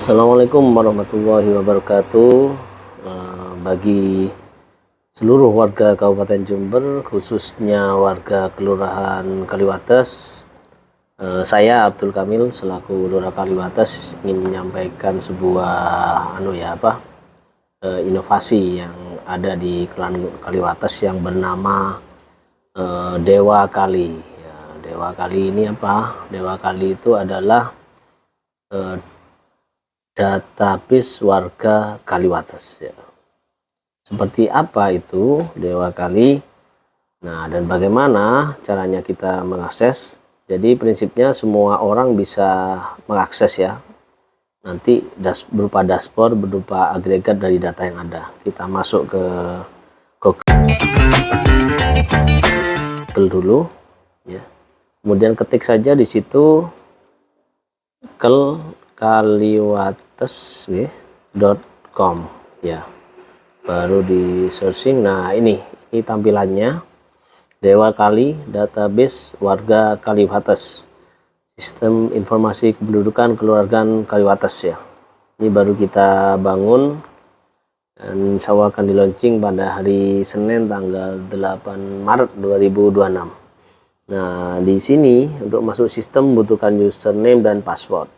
Assalamualaikum warahmatullahi wabarakatuh. Bagi seluruh warga Kabupaten Jember, khususnya warga Kelurahan Kaliwates, saya Abdul Kamil selaku Lurah Kaliwates ingin menyampaikan sebuah inovasi yang ada di Kelurahan Kaliwates yang bernama Dewa Kali. Ya, Dewa Kali ini apa? Dewa Kali itu adalah database warga Kaliwates ya. Seperti apa itu Dewa Kali? Nah, dan bagaimana caranya kita mengakses? Jadi prinsipnya semua orang bisa mengakses ya. Nanti berupa dashboard, berupa agregat dari data yang ada. Kita masuk ke Google dulu ya. Kemudian ketik saja di situ kaliwates.com ya, baru di searching. Nah ini tampilannya, Dewa Kali, database warga Kaliwates, sistem informasi kependudukan kekeluargaan Kaliwates ya. Ini baru kita bangun dan insya Allah akan di launching pada hari Senin tanggal 8 Maret 2026. Nah, di sini untuk masuk sistem butuhkan username dan password.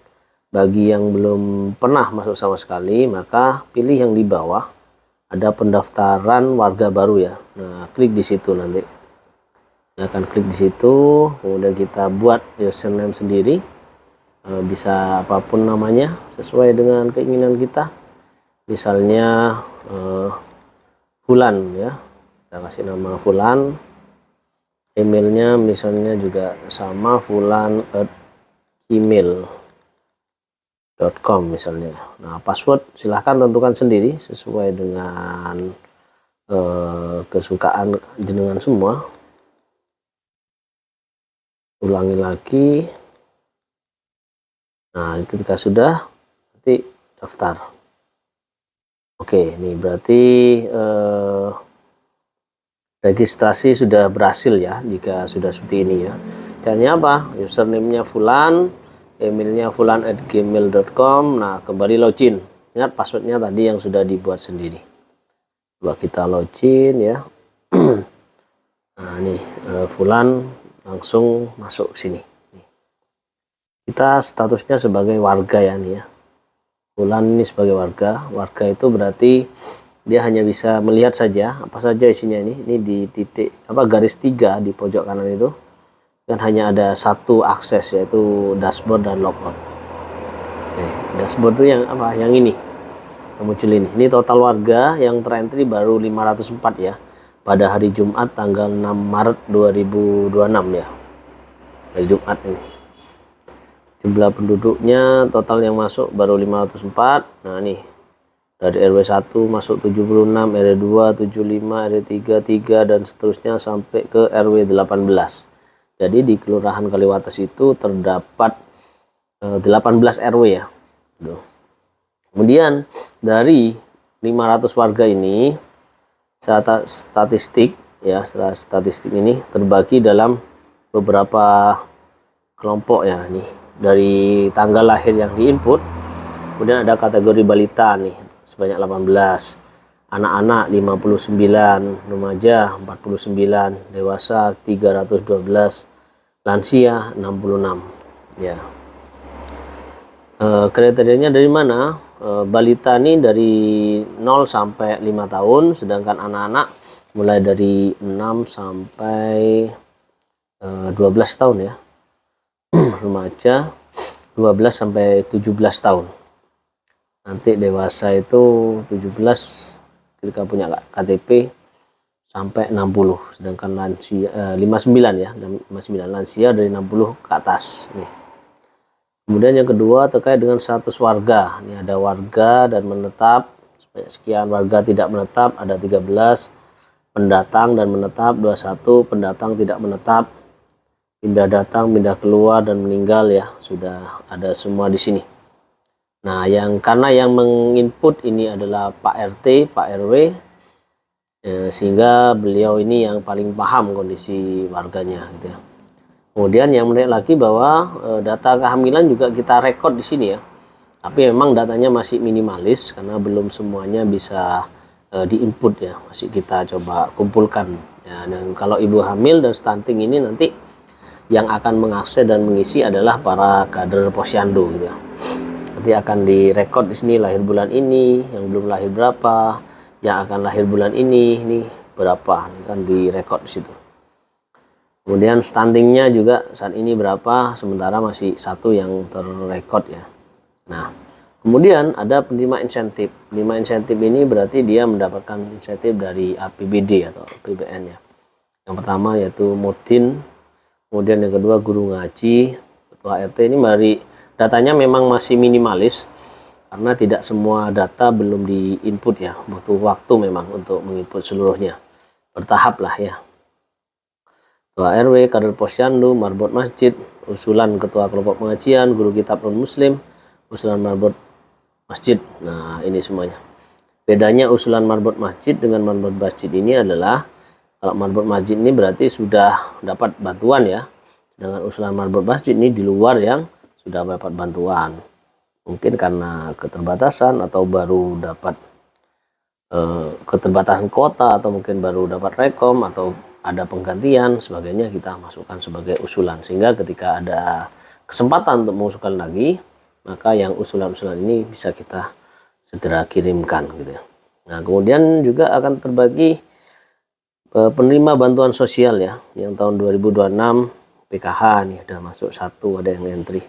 Bagi yang belum pernah masuk sama sekali, maka pilih yang di bawah, ada pendaftaran warga baru ya. Nah, klik di situ nanti. Silahkan klik di situ, kemudian kita buat username sendiri. Bisa apapun namanya, sesuai dengan keinginan kita. Misalnya Fulan ya. Kita kasih nama Fulan. Emailnya misalnya juga sama, fulan@gmail.com misalnya. Nah, password silahkan tentukan sendiri sesuai dengan kesukaan jenengan semua. Ulangi lagi. Nah, ketika sudah, nanti daftar. Oke, ini berarti registrasi sudah berhasil ya, jika sudah seperti ini ya. Caranya apa? Username-nya Fulan, emailnya fulan@gmail.com. Nah, kembali login. Ingat passwordnya tadi yang sudah dibuat sendiri. Coba kita login ya. Nah, ini Fulan langsung masuk ke sini. Kita statusnya sebagai warga ya nih ya. Fulan ini sebagai warga. Warga itu berarti dia hanya bisa melihat saja apa saja isinya. Ini di titik garis 3 di pojok kanan itu kan hanya ada satu akses, yaitu dashboard dan logout. Dashboard itu yang yang ini yang muncul ini total warga yang terentry baru 504 ya pada hari Jumat tanggal 6 Maret 2026 ya, hari Jumat ini. Jumlah penduduknya total yang masuk baru 504. Nah nih, dari RW 1 masuk 76, RW 2 75, RW 3 3 dan seterusnya sampai ke RW 18. Jadi di Kelurahan Kaliwates itu terdapat 18 RW ya. Kemudian dari 500 warga ini, statistik ini terbagi dalam beberapa kelompok ya nih. Dari tanggal lahir yang diinput, kemudian ada kategori balita nih sebanyak 18, anak-anak 59, remaja 49, dewasa 312, lansia 66 ya. Kriterianya dari mana? Balita ini dari 0 sampai 5 tahun, sedangkan anak-anak mulai dari 6 sampai 12 tahun ya. Remaja 12 sampai 17 tahun. Nanti dewasa itu 17 ketika punya KTP sampai 60, sedangkan lansia 59 ya, 59 lansia dari 60 ke atas nih. Kemudian yang kedua terkait dengan status warga. Ini ada warga dan menetap sekian, warga tidak menetap ada 13, pendatang dan menetap 21, pendatang tidak menetap, pindah datang, pindah keluar dan meninggal ya, sudah ada semua di sini. Nah, karena yang menginput ini adalah Pak RT, Pak RW, sehingga beliau ini yang paling paham kondisi warganya gitu ya. Kemudian yang menarik lagi bahwa data kehamilan juga kita rekod di sini ya. Tapi memang datanya masih minimalis karena belum semuanya bisa diinput ya, masih kita coba kumpulkan ya. Dan kalau ibu hamil dan stunting ini nanti yang akan mengakses dan mengisi adalah para kader posyandu gitu ya. Nanti akan direkod di sini lahir bulan ini, yang belum lahir berapa, yang akan lahir bulan ini berapa, ini kan direkod di situ. Kemudian stuntingnya juga saat ini berapa, sementara masih satu yang terrekod ya. Nah, kemudian ada penerima insentif. Penerima insentif ini berarti dia mendapatkan insentif dari APBD atau APBN ya. Yang pertama yaitu Mutin, kemudian yang kedua guru ngaji, ketua RT. Ini dari datanya memang masih minimalis karena tidak semua data belum diinput ya, butuh waktu memang untuk menginput seluruhnya. Bertahap lah ya. Ketua RW, kader posyandu, marbot masjid, usulan ketua kelompok pengajian, guru kitab non muslim, usulan marbot masjid. Nah, ini semuanya. Bedanya usulan marbot masjid dengan marbot masjid ini adalah kalau marbot masjid ini berarti sudah dapat bantuan ya. Dengan usulan marbot masjid ini di luar yang sudah dapat bantuan. Mungkin karena keterbatasan atau baru dapat keterbatasan kota atau mungkin baru dapat rekom atau ada penggantian sebagainya, kita masukkan sebagai usulan, sehingga ketika ada kesempatan untuk mengusulkan lagi, maka yang usulan-usulan ini bisa kita segera kirimkan gitu ya. Nah, kemudian juga akan terbagi penerima bantuan sosial ya, yang tahun 2026 PKH nih udah masuk satu, ada yang entry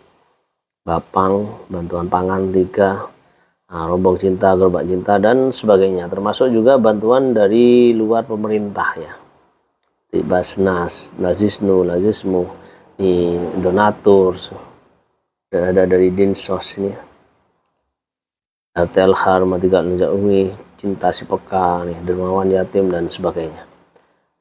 Bapang, bantuan pangan 3, rombong cinta, gerobak cinta dan sebagainya, termasuk juga bantuan dari luar pemerintah ya. Basnas, Lazisnu, ini donatur, ada dari Dinsos ini, Telhar, Matiga Umi, Cinta Si Peka, nih, Dermawan Yatim dan sebagainya.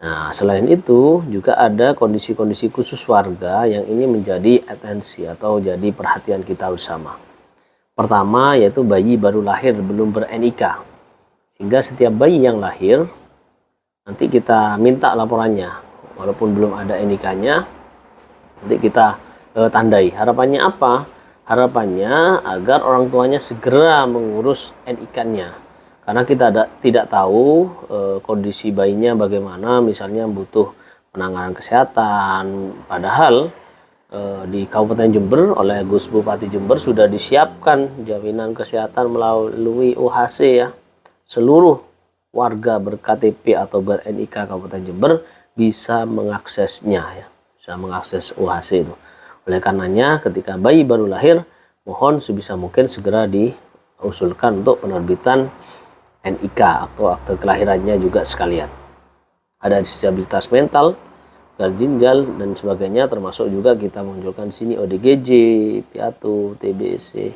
Nah, selain itu juga ada kondisi-kondisi khusus warga yang ini menjadi atensi atau jadi perhatian kita bersama. Pertama yaitu bayi baru lahir belum ber-NIK, sehingga setiap bayi yang lahir nanti kita minta laporannya, walaupun belum ada NIK-nya, nanti kita tandai. Harapannya apa? Harapannya agar orang tuanya segera mengurus NIK-nya, karena kita tidak tahu kondisi bayinya bagaimana, misalnya butuh penanganan kesehatan. Padahal di Kabupaten Jember oleh Gus Bupati Jember sudah disiapkan jaminan kesehatan melalui UHC ya. Seluruh warga ber-KTP atau ber-NIK Kabupaten Jember bisa mengaksesnya ya, bisa mengakses UHC itu. Oleh karenanya ketika bayi baru lahir, mohon sebisa mungkin segera diusulkan untuk penerbitan NIK atau akte kelahirannya juga sekalian. Ada disabilitas mental, gagal ginjal dan sebagainya, termasuk juga kita menunjukkan di sini ODGJ, piatu, TBC,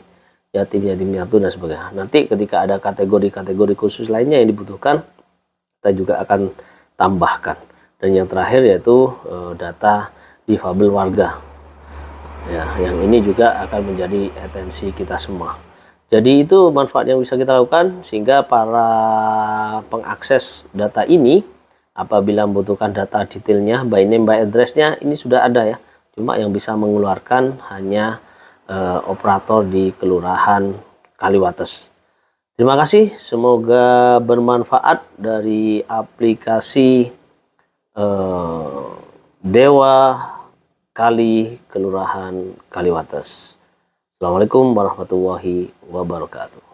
yatim piatu dan sebagainya. Nanti ketika ada kategori-kategori khusus lainnya yang dibutuhkan, kita juga akan tambahkan. Dan yang terakhir yaitu data difabel warga. Ya, yang ini juga akan menjadi atensi kita semua. Jadi itu manfaat yang bisa kita lakukan, sehingga para pengakses data ini apabila membutuhkan data detailnya, by name by address-nya ini sudah ada ya. Cuma yang bisa mengeluarkan hanya operator di Kelurahan Kaliwates. Terima kasih, semoga bermanfaat dari aplikasi Dewa Kali Kelurahan Kaliwates. Assalamualaikum warahmatullahi wabarakatuh.